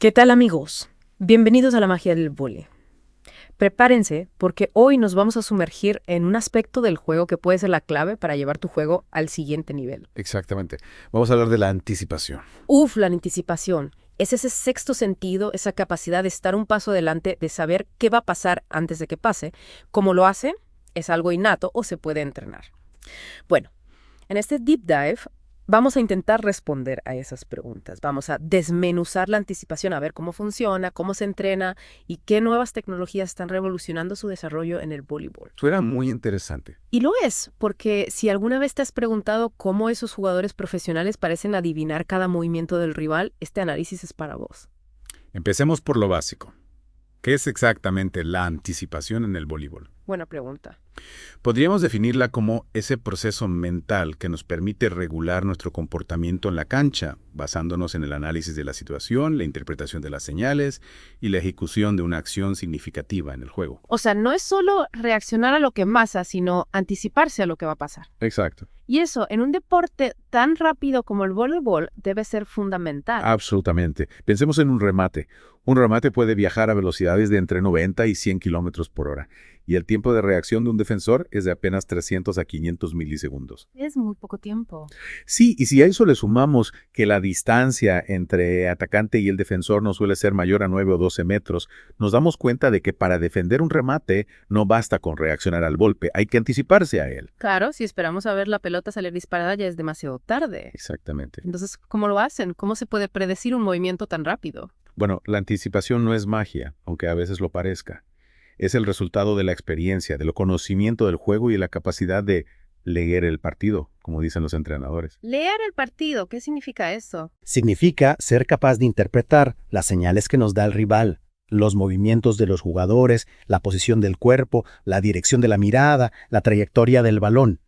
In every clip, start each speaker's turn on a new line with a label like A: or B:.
A: ¿Qué tal, amigos? Bienvenidos a la magia del vóley. Prepárense porque hoy nos vamos a sumergir en un aspecto del juego que puede ser la clave para llevar tu juego al siguiente nivel.
B: Exactamente. Vamos a hablar de la anticipación.
A: La anticipación. Es ese sexto sentido, esa capacidad de estar un paso adelante, de saber qué va a pasar antes de que pase. ¿Cómo lo hace? ¿Es algo innato o se puede entrenar? Bueno, en este deep dive vamos a intentar responder a esas preguntas. Vamos a desmenuzar la anticipación, a ver cómo funciona, cómo se entrena y qué nuevas tecnologías están revolucionando su desarrollo en el voleibol.
B: Suena muy interesante.
A: Y lo es, porque si alguna vez te has preguntado cómo esos jugadores profesionales parecen adivinar cada movimiento del rival, este análisis es para vos.
C: Empecemos por lo básico. ¿Qué es exactamente la anticipación en el voleibol?
A: Buena pregunta.
C: Podríamos definirla como ese proceso mental que nos permite regular nuestro comportamiento en la cancha, basándonos en el análisis de la situación, la interpretación de las señales y la ejecución de una acción significativa en el juego.
A: O sea, no es solo reaccionar a lo que pasa, sino anticiparse a lo que va a pasar.
B: Exacto.
A: Y eso, en un deporte tan rápido como el voleibol, debe ser fundamental.
B: Absolutamente. Pensemos en un remate. Un remate puede viajar a velocidades de entre 90 y 100 kilómetros por hora. Y el tiempo de reacción de un defensor es de apenas 300 a 500 milisegundos.
A: Es muy poco tiempo.
B: Sí, y si a eso le sumamos que la distancia entre atacante y el defensor no suele ser mayor a 9 o 12 metros, nos damos cuenta de que para defender un remate no basta con reaccionar al golpe, hay que anticiparse a él.
A: Claro, si esperamos a ver la pelota salir disparada ya es demasiado tarde.
B: Exactamente.
A: Entonces, ¿cómo lo hacen? ¿Cómo se puede predecir un movimiento tan rápido?
B: Bueno, la anticipación no es magia, aunque a veces lo parezca. Es el resultado de la experiencia, del conocimiento del juego y la capacidad de leer el partido, como dicen los entrenadores.
A: Leer el partido, ¿qué significa eso?
D: Significa ser capaz de interpretar las señales que nos da el rival, los movimientos de los jugadores, la posición del cuerpo, la dirección de la mirada, la trayectoria del balón.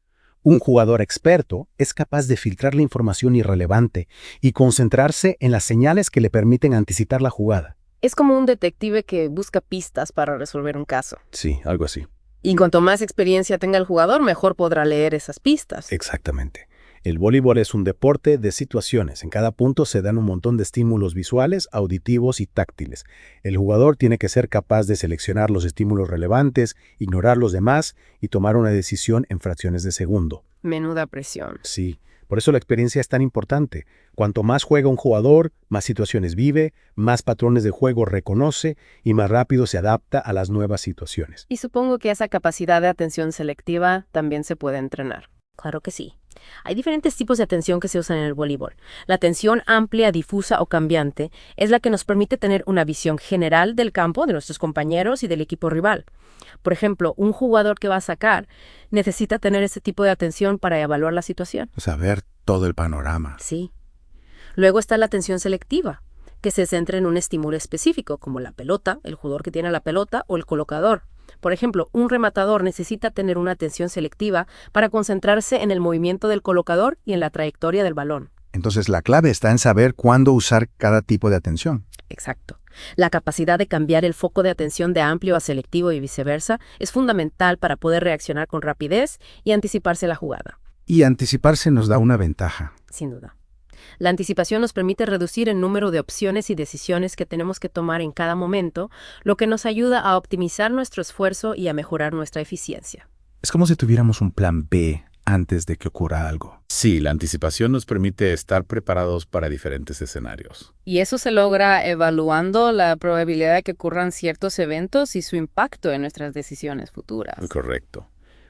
D: Un jugador experto es capaz de filtrar la información irrelevante y concentrarse en las señales que le permiten anticipar la jugada.
A: Es como un detective que busca pistas para resolver un caso.
B: Sí, algo así.
A: Y cuanto más experiencia tenga el jugador, mejor podrá leer esas pistas.
D: Exactamente. El voleibol es un deporte de situaciones. En cada punto se dan un montón de estímulos visuales, auditivos y táctiles. El jugador tiene que ser capaz de seleccionar los estímulos relevantes, ignorar los demás y tomar una decisión en fracciones de segundo.
A: Menuda presión.
D: Sí, por eso la experiencia es tan importante. Cuanto más juega un jugador, más situaciones vive, más patrones de juego reconoce y más rápido se adapta a las nuevas situaciones.
A: Y supongo que esa capacidad de atención selectiva también se puede entrenar. Claro que sí. Hay diferentes tipos de atención que se usan en el voleibol. La atención amplia, difusa o cambiante es la que nos permite tener una visión general del campo, de nuestros compañeros y del equipo rival. Por ejemplo, un jugador que va a sacar necesita tener ese tipo de atención para evaluar la situación.
B: Saber todo el panorama.
A: Sí. Luego está la atención selectiva, que se centra en un estímulo específico, como la pelota, el jugador que tiene la pelota o el colocador. Por ejemplo, un rematador necesita tener una atención selectiva para concentrarse en el movimiento del colocador y en la trayectoria del balón.
E: Entonces la clave está en saber cuándo usar cada tipo de atención.
A: Exacto. La capacidad de cambiar el foco de atención de amplio a selectivo y viceversa es fundamental para poder reaccionar con rapidez y anticiparse a la jugada.
E: Y anticiparse nos da una ventaja.
A: Sin duda. La anticipación nos permite reducir el número de opciones y decisiones que tenemos que tomar en cada momento, lo que nos ayuda a optimizar nuestro esfuerzo y a mejorar nuestra eficiencia.
E: Es como si tuviéramos un plan B antes de que ocurra algo.
C: Sí, la anticipación nos permite estar preparados para diferentes escenarios.
F: Y eso se logra evaluando la probabilidad de que ocurran ciertos eventos y su impacto en nuestras decisiones futuras.
C: Correcto.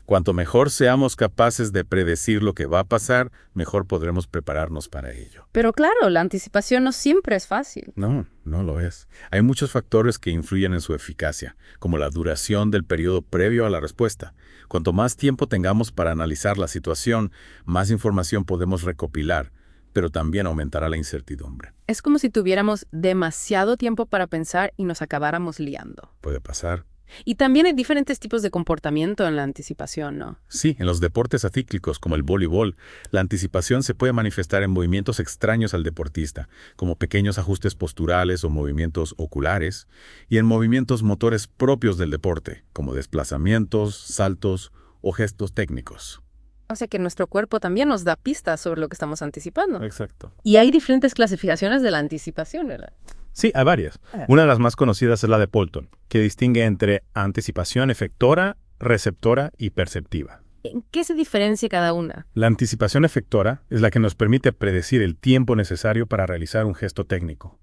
C: Cuanto mejor seamos capaces de predecir lo que va a pasar, mejor podremos prepararnos para ello.
F: Pero claro, la anticipación no siempre es fácil.
C: No, no lo es. Hay muchos factores que influyen en su eficacia, como la duración del periodo previo a la respuesta. Cuanto más tiempo tengamos para analizar la situación, más información podemos recopilar, pero también aumentará la incertidumbre.
F: Es como si tuviéramos demasiado tiempo para pensar y nos acabáramos liando.
C: Puede pasar.
F: Y también hay diferentes tipos de comportamiento en la anticipación, ¿no?
C: Sí, en los deportes acíclicos como el voleibol, la anticipación se puede manifestar en movimientos extraños al deportista, como pequeños ajustes posturales o movimientos oculares, y en movimientos motores propios del deporte, como desplazamientos, saltos o gestos técnicos.
F: O sea que nuestro cuerpo también nos da pistas sobre lo que estamos anticipando.
C: Exacto.
F: Y hay diferentes clasificaciones de la anticipación, ¿verdad?
C: Sí, hay varias. Una de las más conocidas es la de Polton, que distingue entre anticipación efectora, receptora y perceptiva.
A: ¿En qué se diferencia cada una?
C: La anticipación efectora es la que nos permite predecir el tiempo necesario para realizar un gesto técnico.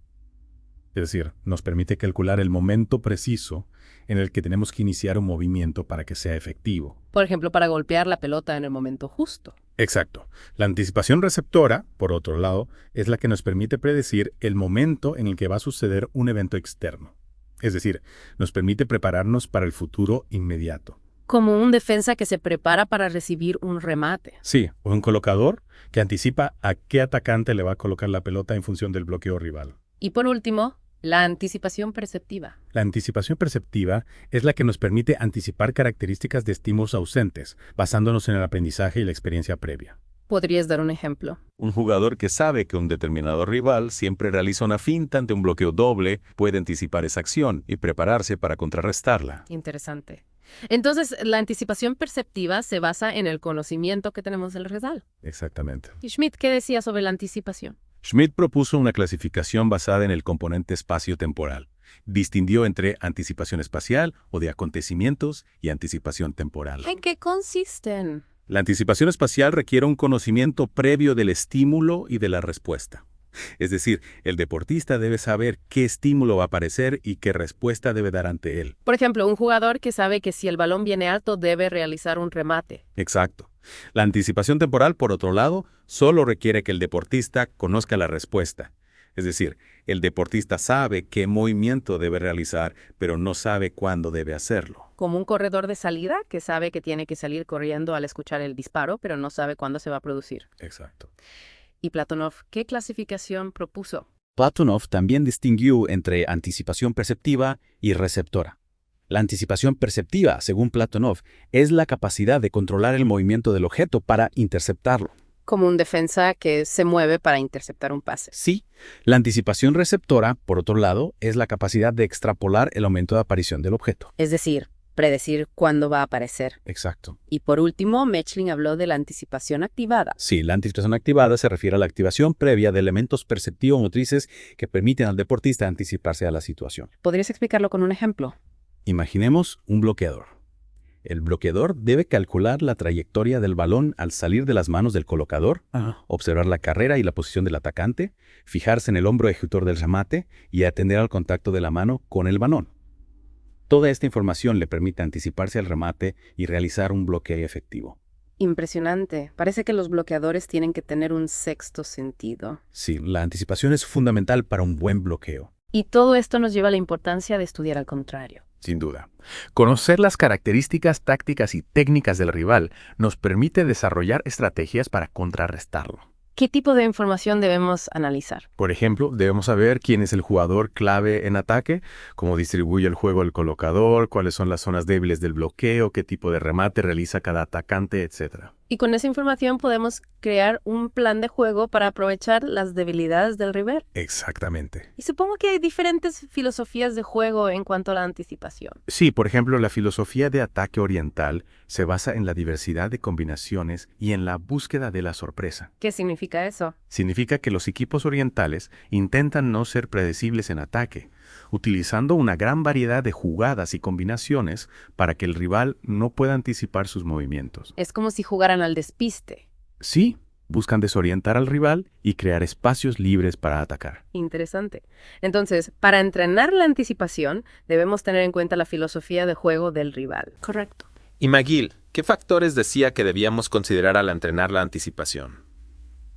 C: Es decir, nos permite calcular el momento preciso en el que tenemos que iniciar un movimiento para que sea efectivo.
A: Por ejemplo, para golpear la pelota en el momento justo.
C: Exacto. La anticipación receptora, por otro lado, es la que nos permite predecir el momento en el que va a suceder un evento externo. Es decir, nos permite prepararnos para el futuro inmediato.
A: Como un defensa que se prepara para recibir un remate.
C: Sí, o un colocador que anticipa a qué atacante le va a colocar la pelota en función del bloqueo rival.
A: Y por último, la anticipación perceptiva.
C: La anticipación perceptiva es la que nos permite anticipar características de estímulos ausentes, basándonos en el aprendizaje y la experiencia previa.
A: ¿Podrías dar un ejemplo?
G: Un jugador que sabe que un determinado rival siempre realiza una finta ante un bloqueo doble puede anticipar esa acción y prepararse para contrarrestarla.
A: Interesante. Entonces, la anticipación perceptiva se basa en el conocimiento que tenemos del rival.
G: Exactamente.
A: ¿Y Schmidt qué decía sobre la anticipación?
G: Schmidt propuso una clasificación basada en el componente espacio-temporal. Distinguió entre anticipación espacial o de acontecimientos y anticipación temporal.
A: ¿En qué consisten?
G: La anticipación espacial requiere un conocimiento previo del estímulo y de la respuesta. Es decir, el deportista debe saber qué estímulo va a aparecer y qué respuesta debe dar ante él.
A: Por ejemplo, un jugador que sabe que si el balón viene alto debe realizar un remate.
G: Exacto. La anticipación temporal, por otro lado, solo requiere que el deportista conozca la respuesta. Es decir, el deportista sabe qué movimiento debe realizar, pero no sabe cuándo debe hacerlo.
A: Como un corredor de salida que sabe que tiene que salir corriendo al escuchar el disparo, pero no sabe cuándo se va a producir.
G: Exacto.
A: ¿Y Platonov qué clasificación propuso?
H: Platonov también distinguió entre anticipación perceptiva y receptora. La anticipación perceptiva, según Platonov, es la capacidad de controlar el movimiento del objeto para interceptarlo.
A: Como un defensa que se mueve para interceptar un pase.
H: Sí, la anticipación receptora, por otro lado, es la capacidad de extrapolar el momento de aparición del objeto.
A: Es decir, predecir cuándo va a aparecer.
H: Exacto.
A: Y por último, Mechlin habló de la anticipación activada.
H: Sí, la anticipación activada se refiere a la activación previa de elementos perceptivo-motrices que permiten al deportista anticiparse a la situación.
A: ¿Podrías explicarlo con un ejemplo?
H: Imaginemos un bloqueador. El bloqueador debe calcular la trayectoria del balón al salir de las manos del colocador, observar la carrera y la posición del atacante, fijarse en el hombro ejecutor del remate y atender al contacto de la mano con el balón. Toda esta información le permite anticiparse al remate y realizar un bloqueo efectivo.
A: Impresionante. Parece que los bloqueadores tienen que tener un sexto sentido.
H: Sí, la anticipación es fundamental para un buen bloqueo.
A: Y todo esto nos lleva a la importancia de estudiar al contrario.
B: Sin duda. Conocer las características tácticas y técnicas del rival nos permite desarrollar estrategias para contrarrestarlo.
A: ¿Qué tipo de información debemos analizar?
B: Por ejemplo, debemos saber quién es el jugador clave en ataque, cómo distribuye el juego el colocador, cuáles son las zonas débiles del bloqueo, qué tipo de remate realiza cada atacante, etc.
A: Y con esa información podemos crear un plan de juego para aprovechar las debilidades del rival.
B: Exactamente.
A: Y supongo que hay diferentes filosofías de juego en cuanto a la anticipación.
B: Sí, por ejemplo, la filosofía de ataque oriental se basa en la diversidad de combinaciones y en la búsqueda de la sorpresa.
A: ¿Qué significa eso?
B: Significa que los equipos orientales intentan no ser predecibles en ataque, utilizando una gran variedad de jugadas y combinaciones para que el rival no pueda anticipar sus movimientos.
A: Es como si jugaran al despiste.
B: Sí, buscan desorientar al rival y crear espacios libres para atacar.
A: Interesante. Entonces, para entrenar la anticipación, debemos tener en cuenta la filosofía de juego del rival.
I: Correcto. Y McGill, ¿qué factores decía que debíamos considerar al entrenar la anticipación?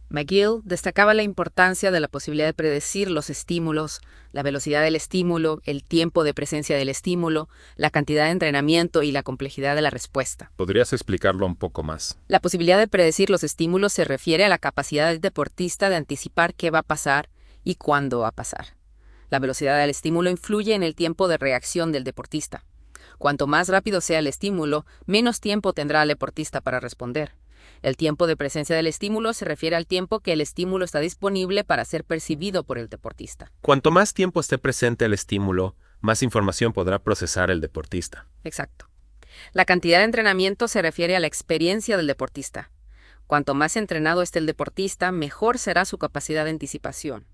F: McGill destacaba la importancia de la posibilidad de predecir los estímulos, la velocidad del estímulo, el tiempo de presencia del estímulo, la cantidad de entrenamiento y la complejidad de la respuesta.
I: ¿Podrías explicarlo un poco más?
F: La posibilidad de predecir los estímulos se refiere a la capacidad del deportista de anticipar qué va a pasar y cuándo va a pasar. La velocidad del estímulo influye en el tiempo de reacción del deportista. Cuanto más rápido sea el estímulo, menos tiempo tendrá el deportista para responder. El tiempo de presencia del estímulo se refiere al tiempo que el estímulo está disponible para ser percibido por el deportista.
I: Cuanto más tiempo esté presente el estímulo, más información podrá procesar el deportista.
F: Exacto. La cantidad de entrenamiento se refiere a la experiencia del deportista. Cuanto más entrenado esté el deportista, mejor será su capacidad de anticipación.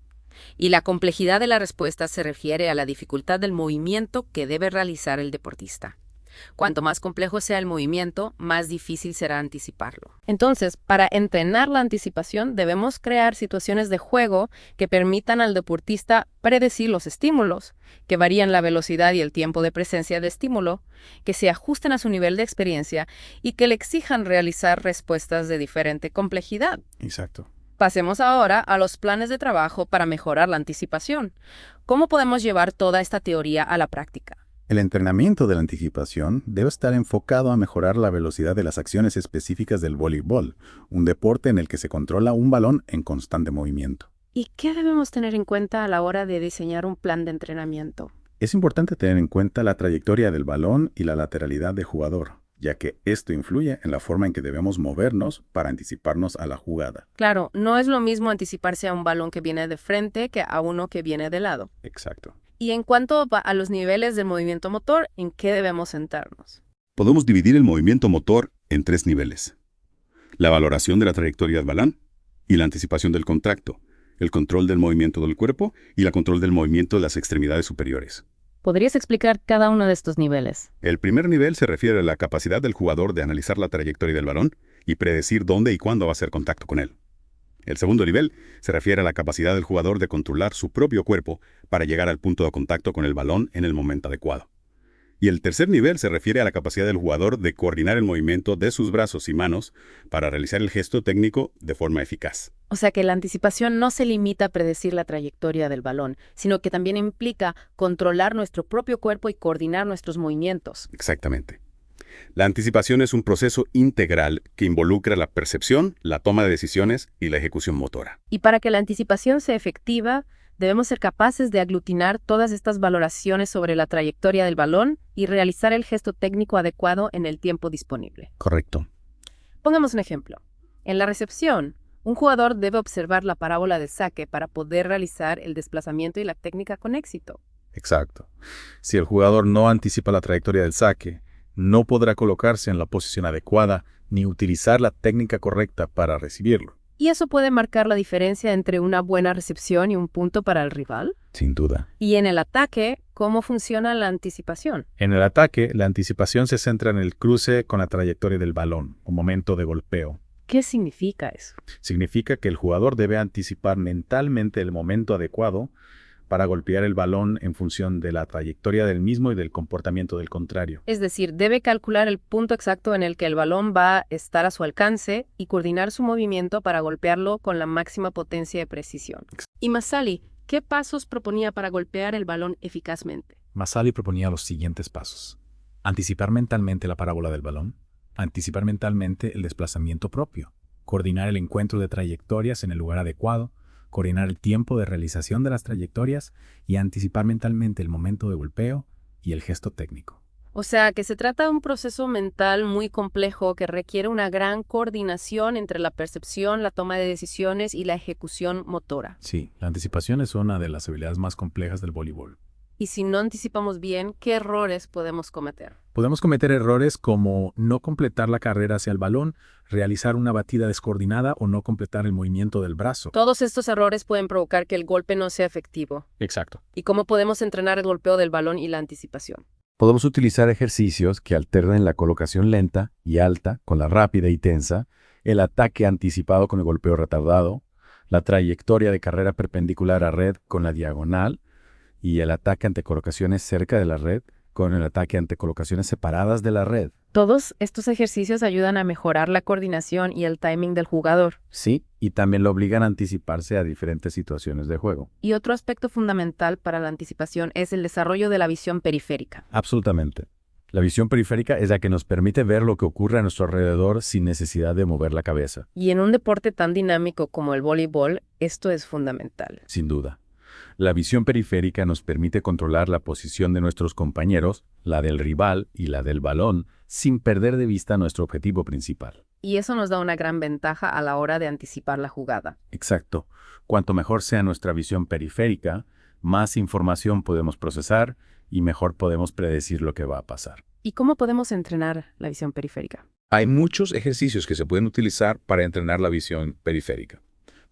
F: Y la complejidad de la respuesta se refiere a la dificultad del movimiento que debe realizar el deportista. Cuanto más complejo sea el movimiento, más difícil será anticiparlo.
A: Entonces, para entrenar la anticipación, debemos crear situaciones de juego que permitan al deportista predecir los estímulos, que varían la velocidad y el tiempo de presencia de estímulo, que se ajusten a su nivel de experiencia y que le exijan realizar respuestas de diferente complejidad.
E: Exacto.
A: Pasemos ahora a los planes de trabajo para mejorar la anticipación. ¿Cómo podemos llevar toda esta teoría a la práctica?
E: El entrenamiento de la anticipación debe estar enfocado a mejorar la velocidad de las acciones específicas del voleibol, un deporte en el que se controla un balón en constante movimiento.
A: ¿Y qué debemos tener en cuenta a la hora de diseñar un plan de entrenamiento?
E: Es importante tener en cuenta la trayectoria del balón y la lateralidad del jugador, ya que esto influye en la forma en que debemos movernos para anticiparnos a la jugada.
A: Claro, no es lo mismo anticiparse a un balón que viene de frente que a uno que viene de lado.
E: Exacto.
A: Y en cuanto a los niveles del movimiento motor, ¿en qué debemos centrarnos?
J: Podemos dividir el movimiento motor en 3 niveles. La valoración de la trayectoria del balón y la anticipación del contacto, el control del movimiento del cuerpo y el control del movimiento de las extremidades superiores.
A: ¿Podrías explicar cada uno de estos niveles?
J: El primer nivel se refiere a la capacidad del jugador de analizar la trayectoria del balón y predecir dónde y cuándo va a hacer contacto con él. El segundo nivel se refiere a la capacidad del jugador de controlar su propio cuerpo para llegar al punto de contacto con el balón en el momento adecuado. Y el tercer nivel se refiere a la capacidad del jugador de coordinar el movimiento de sus brazos y manos para realizar el gesto técnico de forma eficaz.
A: O sea que la anticipación no se limita a predecir la trayectoria del balón, sino que también implica controlar nuestro propio cuerpo y coordinar nuestros movimientos.
J: Exactamente. La anticipación es un proceso integral que involucra la percepción, la toma de decisiones y la ejecución motora.
A: Y para que la anticipación sea efectiva, debemos ser capaces de aglutinar todas estas valoraciones sobre la trayectoria del balón y realizar el gesto técnico adecuado en el tiempo disponible.
D: Correcto.
A: Pongamos un ejemplo. En la recepción, un jugador debe observar la parábola de saque para poder realizar el desplazamiento y la técnica con éxito.
C: Exacto. Si el jugador no anticipa la trayectoria del saque, no podrá colocarse en la posición adecuada ni utilizar la técnica correcta para recibirlo.
A: ¿Y eso puede marcar la diferencia entre una buena recepción y un punto para el rival?
C: Sin duda.
A: Y en el ataque, ¿cómo funciona la anticipación?
C: En el ataque, la anticipación se centra en el cruce con la trayectoria del balón, o momento de golpeo.
A: ¿Qué significa eso?
C: Significa que el jugador debe anticipar mentalmente el momento adecuado para golpear el balón en función de la trayectoria del mismo y del comportamiento del contrario.
A: Es decir, debe calcular el punto exacto en el que el balón va a estar a su alcance y coordinar su movimiento para golpearlo con la máxima potencia y precisión. Y Masali, ¿qué pasos proponía para golpear el balón eficazmente?
E: Masali proponía los siguientes pasos. Anticipar mentalmente la parábola del balón, anticipar mentalmente el desplazamiento propio, coordinar el encuentro de trayectorias en el lugar adecuado, coordinar el tiempo de realización de las trayectorias y anticipar mentalmente el momento de golpeo y el gesto técnico.
A: O sea, que se trata de un proceso mental muy complejo que requiere una gran coordinación entre la percepción, la toma de decisiones y la ejecución motora.
E: Sí, la anticipación es una de las habilidades más complejas del voleibol.
A: Y si no anticipamos bien, ¿qué errores podemos cometer?
E: Podemos cometer errores como no completar la carrera hacia el balón, realizar una batida descoordinada o no completar el movimiento del brazo.
A: Todos estos errores pueden provocar que el golpe no sea efectivo.
C: Exacto.
A: ¿Y cómo podemos entrenar el golpeo del balón y la anticipación?
H: Podemos utilizar ejercicios que alternen la colocación lenta y alta con la rápida y tensa, el ataque anticipado con el golpeo retardado, la trayectoria de carrera perpendicular a red con la diagonal y el ataque ante colocaciones cerca de la red con el ataque ante colocaciones separadas de la red.
A: Todos estos ejercicios ayudan a mejorar la coordinación y el timing del jugador.
H: Sí, y también lo obligan a anticiparse a diferentes situaciones de juego.
A: Y otro aspecto fundamental para la anticipación es el desarrollo de la visión periférica.
H: Absolutamente. La visión periférica es la que nos permite ver lo que ocurre a nuestro alrededor sin necesidad de mover la cabeza.
A: Y en un deporte tan dinámico como el voleibol, esto es fundamental.
H: Sin duda. La visión periférica nos permite controlar la posición de nuestros compañeros, la del rival y la del balón, sin perder de vista nuestro objetivo principal.
A: Y eso nos da una gran ventaja a la hora de anticipar la jugada.
H: Exacto. Cuanto mejor sea nuestra visión periférica, más información podemos procesar y mejor podemos predecir lo que va a pasar.
A: ¿Y cómo podemos entrenar la visión periférica?
C: Hay muchos ejercicios que se pueden utilizar para entrenar la visión periférica.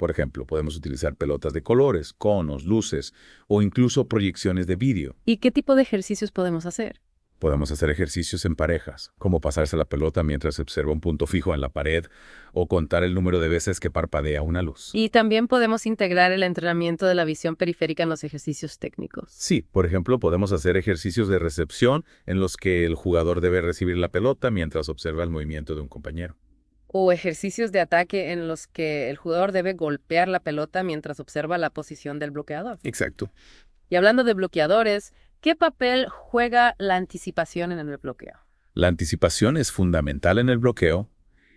C: Por ejemplo, podemos utilizar pelotas de colores, conos, luces o incluso proyecciones de vídeo.
A: ¿Y qué tipo de ejercicios podemos hacer?
C: Podemos hacer ejercicios en parejas, como pasarse la pelota mientras se observa un punto fijo en la pared o contar el número de veces que parpadea una luz.
A: Y también podemos integrar el entrenamiento de la visión periférica en los ejercicios técnicos.
C: Sí, por ejemplo, podemos hacer ejercicios de recepción en los que el jugador debe recibir la pelota mientras observa el movimiento de un compañero.
A: O ejercicios de ataque en los que el jugador debe golpear la pelota mientras observa la posición del bloqueador.
C: Exacto.
A: Y hablando de bloqueadores, ¿qué papel juega la anticipación en el bloqueo?
C: La anticipación es fundamental en el bloqueo,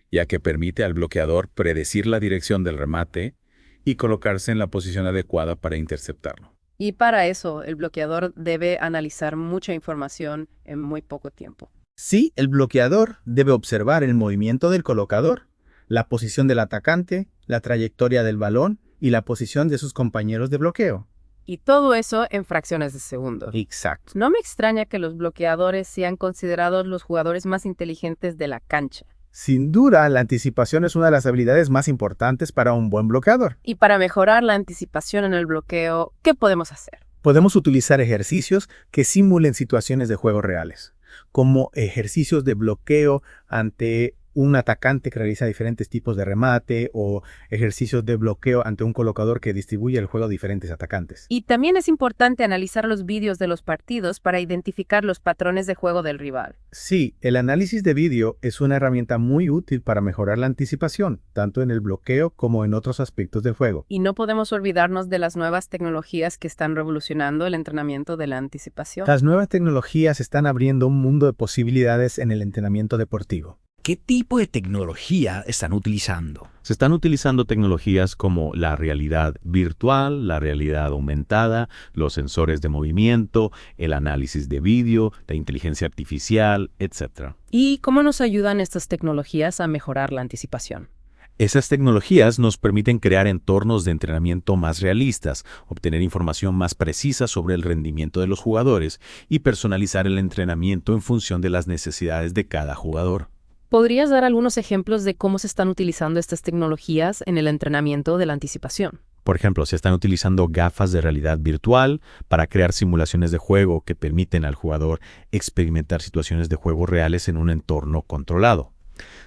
C: ya que permite al bloqueador predecir la dirección del remate y colocarse en la posición adecuada para interceptarlo.
A: Y para eso, el bloqueador debe analizar mucha información en muy poco tiempo.
K: Sí, el bloqueador debe observar el movimiento del colocador, la posición del atacante, la trayectoria del balón y la posición de sus compañeros de bloqueo.
A: Y todo eso en fracciones de segundo.
K: Exacto.
A: No me extraña que los bloqueadores sean considerados los jugadores más inteligentes de la cancha.
K: Sin duda, la anticipación es una de las habilidades más importantes para un buen bloqueador.
A: Y para mejorar la anticipación en el bloqueo, ¿qué podemos hacer?
K: Podemos utilizar ejercicios que simulen situaciones de juego reales, como ejercicios de bloqueo ante un atacante que realiza diferentes tipos de remate o ejercicios de bloqueo ante un colocador que distribuye el juego a diferentes atacantes.
A: Y también es importante analizar los vídeos de los partidos para identificar los patrones de juego del rival.
K: Sí, el análisis de vídeo es una herramienta muy útil para mejorar la anticipación, tanto en el bloqueo como en otros aspectos del juego.
A: Y no podemos olvidarnos de las nuevas tecnologías que están revolucionando el entrenamiento de la anticipación.
K: Las nuevas tecnologías están abriendo un mundo de posibilidades en el entrenamiento deportivo.
L: ¿Qué tipo de tecnología están utilizando?
H: Se están utilizando tecnologías como la realidad virtual, la realidad aumentada, los sensores de movimiento, el análisis de vídeo, la inteligencia artificial, etc.
A: ¿Y cómo nos ayudan estas tecnologías a mejorar la anticipación?
H: Esas tecnologías nos permiten crear entornos de entrenamiento más realistas, obtener información más precisa sobre el rendimiento de los jugadores y personalizar el entrenamiento en función de las necesidades de cada jugador.
A: ¿Podrías dar algunos ejemplos de cómo se están utilizando estas tecnologías en el entrenamiento de la anticipación?
H: Por ejemplo, se están utilizando gafas de realidad virtual para crear simulaciones de juego que permiten al jugador experimentar situaciones de juego reales en un entorno controlado.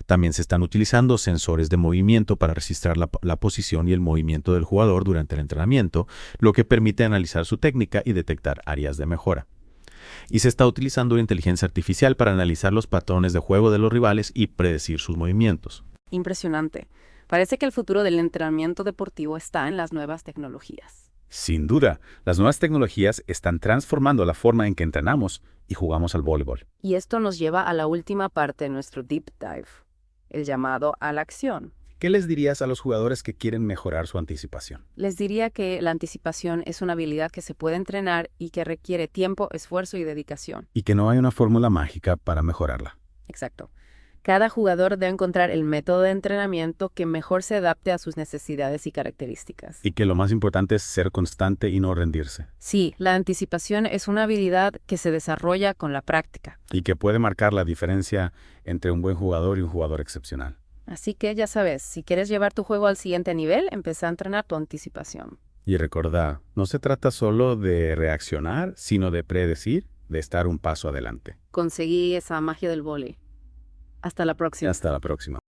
H: También se están utilizando sensores de movimiento para registrar la posición y el movimiento del jugador durante el entrenamiento, lo que permite analizar su técnica y detectar áreas de mejora. Y se está utilizando la inteligencia artificial para analizar los patrones de juego de los rivales y predecir sus movimientos.
A: Impresionante. Parece que el futuro del entrenamiento deportivo está en las nuevas tecnologías.
C: Sin duda, las nuevas tecnologías están transformando la forma en que entrenamos y jugamos al voleibol.
A: Y esto nos lleva a la última parte de nuestro deep dive, el llamado a la acción.
C: ¿Qué les dirías a los jugadores que quieren mejorar su anticipación?
A: Les diría que la anticipación es una habilidad que se puede entrenar y que requiere tiempo, esfuerzo y dedicación.
C: Y que no hay una fórmula mágica para mejorarla.
A: Exacto. Cada jugador debe encontrar el método de entrenamiento que mejor se adapte a sus necesidades y características.
C: Y que lo más importante es ser constante y no rendirse.
A: Sí, la anticipación es una habilidad que se desarrolla con la práctica.
C: Y que puede marcar la diferencia entre un buen jugador y un jugador excepcional.
A: Así que ya sabes, si quieres llevar tu juego al siguiente nivel, empieza a entrenar tu anticipación.
C: Y recordá, no se trata solo de reaccionar, sino de predecir, de estar un paso adelante.
A: Conseguí esa magia del vóley. Hasta la próxima.
C: Hasta la próxima.